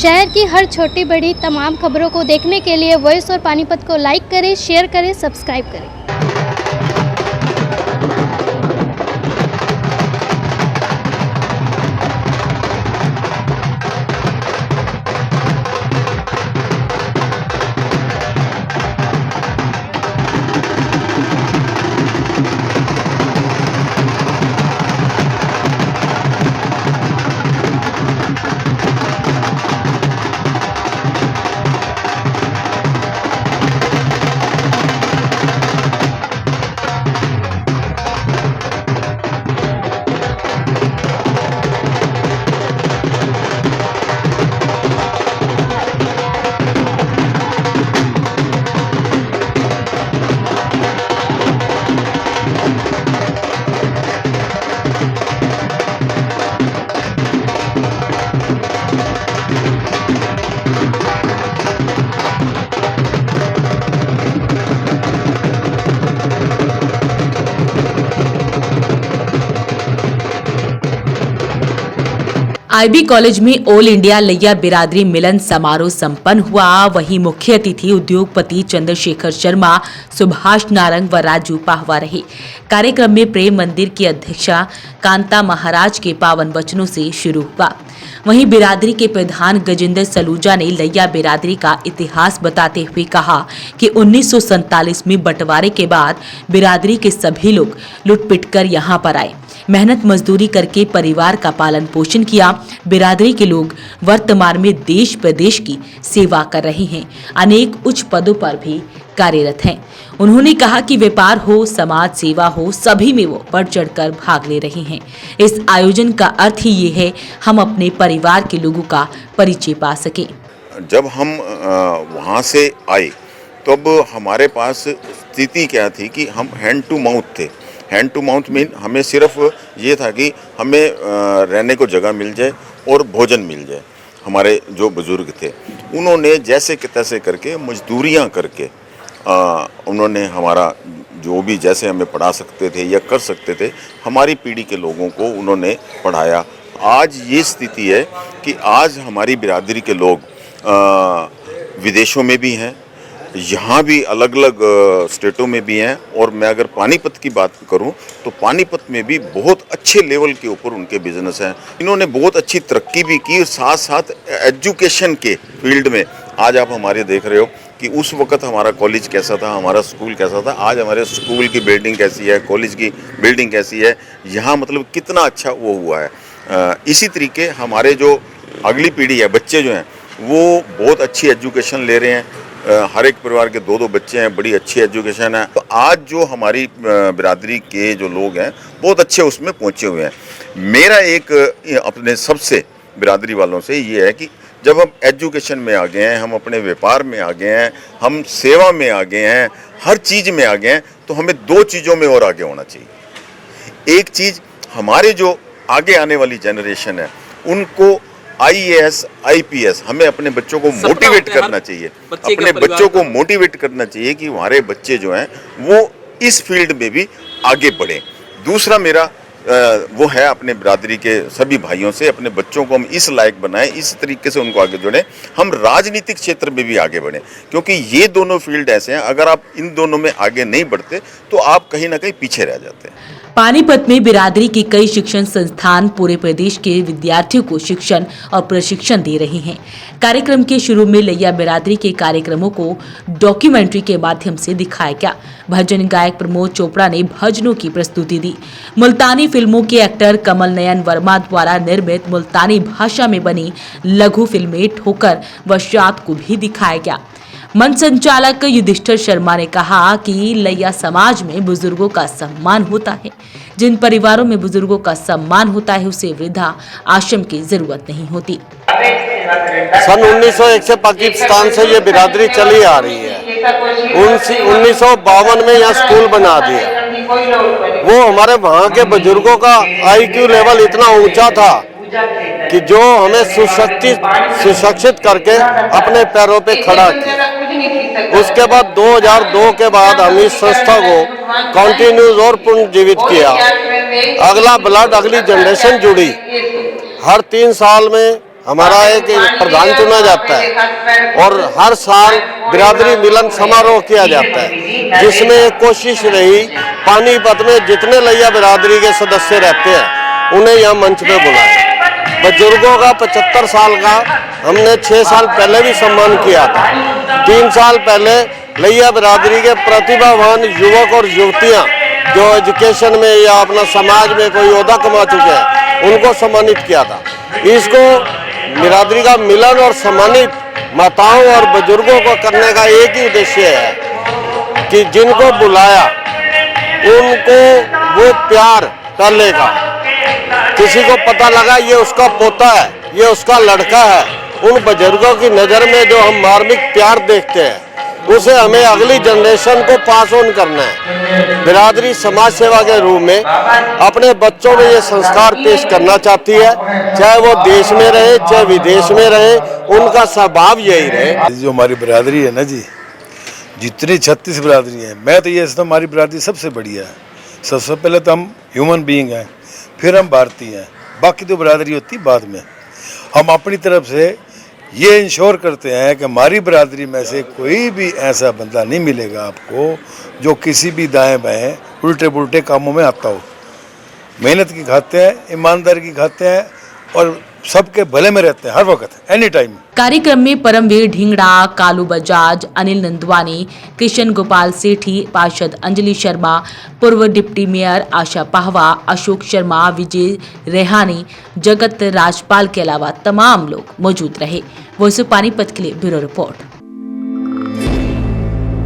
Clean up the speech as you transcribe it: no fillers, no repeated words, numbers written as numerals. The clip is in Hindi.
शहर की हर छोटी बड़ी तमाम खबरों को देखने के लिए वॉइस और पानीपत को लाइक करें, शेयर करें, सब्सक्राइब करें। आईबी कॉलेज में ऑल इंडिया लैया बिरादरी मिलन समारोह संपन्न हुआ। वहीं मुख्य अतिथि उद्योगपति चंद्रशेखर शर्मा, सुभाष नारंग व राजू पाहवा रहे। कार्यक्रम में प्रेम मंदिर की अध्यक्षा कांता महाराज के पावन वचनों से शुरू हुआ। वहीं बिरादरी के प्रधान गजेंद्र सलूजा ने लैया बिरादरी का इतिहास बताते हुए कहा कि 1947 में बंटवारे के बाद बिरादरी के सभी लोग लुट-पिट कर यहाँ पर आए, मेहनत मजदूरी करके परिवार का पालन पोषण किया। बिरादरी के लोग वर्तमान में देश प्रदेश की सेवा कर रहे हैं, अनेक उच्च पदों पर भी कार्यरत हैं। उन्होंने कहा कि व्यापार हो, समाज सेवा हो, सभी में वो बढ़ चढ़कर भाग ले रहे हैं। इस आयोजन का अर्थ ही ये है हम अपने परिवार के लोगों का परिचय पा सकें। जब हम वहाँ से आए तब हमारे पास स्थिति क्या थी कि हम हैंड टू माउथ थे। हैंड टू माउथ मीन हमें सिर्फ ये था कि हमें रहने को जगह मिल जाए और भोजन मिल जाए। हमारे जो बुजुर्ग थे उन्होंने जैसे कि तैसे करके मजदूरियां करके उन्होंने हमारा जो भी जैसे हमें पढ़ा सकते थे या कर सकते थे, हमारी पीढ़ी के लोगों को उन्होंने पढ़ाया। आज ये स्थिति है कि आज हमारी बिरादरी के लोग विदेशों में भी हैं, यहाँ भी अलग अलग स्टेटों में भी हैं। और मैं अगर पानीपत की बात करूँ तो पानीपत में भी बहुत अच्छे लेवल के ऊपर उनके बिजनेस हैं। इन्होंने बहुत अच्छी तरक्की भी की और साथ साथ एजुकेशन के फील्ड में आज आप हमारे देख रहे हो कि उस वक्त हमारा कॉलेज कैसा था, हमारा स्कूल कैसा था, आज हमारे स्कूल की बिल्डिंग कैसी है, कॉलेज की बिल्डिंग कैसी है, यहाँ मतलब कितना अच्छा वो हुआ है। इसी तरीके हमारे जो अगली पीढ़ी है, बच्चे जो हैं वो बहुत अच्छी एजुकेशन ले रहे हैं। हर एक परिवार के 2-2 बच्चे हैं, बड़ी अच्छी एजुकेशन है। तो आज जो हमारी बिरादरी के जो लोग हैं बहुत अच्छे उसमें पहुंचे हुए हैं। मेरा एक अपने सबसे बिरादरी वालों से ये है कि जब हम एजुकेशन में आ गए हैं, हम अपने व्यापार में आ गए हैं, हम सेवा में आ गए हैं, हर चीज़ में आ गए हैं, तो हमें 2 चीज़ों में और आगे होना चाहिए। एक चीज़, हमारे जो आगे आने वाली जनरेशन है उनको IAS, IPS हमें अपने बच्चों को मोटिवेट करना चाहिए, अपने बच्चों को मोटिवेट करना चाहिए कि हमारे बच्चे जो हैं वो इस फील्ड में भी आगे बढ़ें। दूसरा मेरा वो है अपने बिरादरी के सभी भाइयों से, अपने बच्चों को हम इस लायक बनाएं, इस तरीके से उनको आगे जोड़ें, हम राजनीतिक क्षेत्र में भी आगे बढ़ें, क्योंकि ये दोनों फील्ड ऐसे हैं, अगर आप इन दोनों में आगे नहीं बढ़ते तो आप कहीं ना कहीं पीछे रह जाते हैं। पानीपत में बिरादरी के कई शिक्षण संस्थान पूरे प्रदेश के विद्यार्थियों को शिक्षण और प्रशिक्षण दे रहे हैं। कार्यक्रम के शुरू में लैया बिरादरी के कार्यक्रमों को डॉक्यूमेंट्री के माध्यम से दिखाया गया। भजन गायक प्रमोद चोपड़ा ने भजनों की प्रस्तुति दी। मुल्तानी फिल्मों के एक्टर कमल नयन वर्मा द्वारा निर्मित मुल्तानी भाषा में बनी लघु फिल्में ठोकर व शात को भी दिखाया गया। मंच संचालक युधिष्ठिर शर्मा ने कहा कि लैया समाज में बुजुर्गों का सम्मान होता है। जिन परिवारों में बुजुर्गों का सम्मान होता है उसे वृद्धा आश्रम की जरूरत नहीं होती। सन 1901 से पाकिस्तान से ये बिरादरी चली आ रही है। 1952 में यहाँ स्कूल बना दिया। वो हमारे वहाँ के बुजुर्गों का IQ लेवल इतना ऊंचा था कि जो हमें सुशिक्षित करके अपने पैरों पे खड़ा किया। उसके बाद 2002 के बाद हम इस संस्था को कंटिन्यूस और पुनर्जीवित किया। अगला ब्लड, अगली जनरेशन जुड़ी। हर 3 साल में हमारा एक प्रधान चुना जाता है और हर साल बिरादरी मिलन समारोह किया जाता है, जिसमें एक कोशिश रही पानीपत में जितने लैया बिरादरी के सदस्य रहते हैं उन्हें यहाँ मंच पे बुलाया। बुजुर्गों का 75 साल का हमने 6 साल पहले भी सम्मान किया था। 3 साल पहले लैया बिरादरी के प्रतिभावान युवक और युवतियाँ जो एजुकेशन में या अपना समाज में कोई ओहदा कमा चुके हैं उनको सम्मानित किया था। इसको बिरादरी का मिलन और सम्मानित माताओं और बुजुर्गों को करने का एक ही उद्देश्य है कि जिनको बुलाया उनको वो प्यार कर लेगा। किसी को पता लगा ये उसका पोता है, ये उसका लड़का है, उन बुजुर्गों की नज़र में जो हम मार्मिक प्यार देखते हैं उसे हमें अगली जनरेशन को पास ऑन करना है। बिरादरी समाज सेवा के रूप में अपने बच्चों में ये संस्कार पेश करना चाहती है, चाहे वो देश में रहे चाहे विदेश में रहे, उनका स्वभाव यही रहे। जो हमारी बिरादरी है ना जी, जितनी 36 बिरादरी है, मैं तो ये समझता हूँ हमारी बिरादरी सबसे बढ़िया है। सबसे पहले तो हम ह्यूमन बीइंग हैं, फिर हम भारतीय हैं, बाकी तो बिरादरी होती बाद में। हम अपनी तरफ से ये इंश्योर करते हैं कि हमारी बिरादरी में से कोई भी ऐसा बंदा नहीं मिलेगा आपको जो किसी भी दाएं बाएं उल्टे पुल्टे कामों में आता हो। मेहनत की खाते हैं, ईमानदारी की खाते हैं और सबके भले में रहते हैं हर वक्त, एनी टाइम। कार्यक्रम में परमवीर ढींगड़ा, कालू बजाज, अनिल नंदवानी, कृष्ण गोपाल सेठी, पार्षद अंजलि शर्मा, पूर्व डिप्टी मेयर आशा पाहवा, अशोक शर्मा, विजय रेहानी, जगत राजपाल के अलावा तमाम लोग मौजूद रहे। वॉइस ऑफ पानीपत के लिए ब्यूरो रिपोर्ट।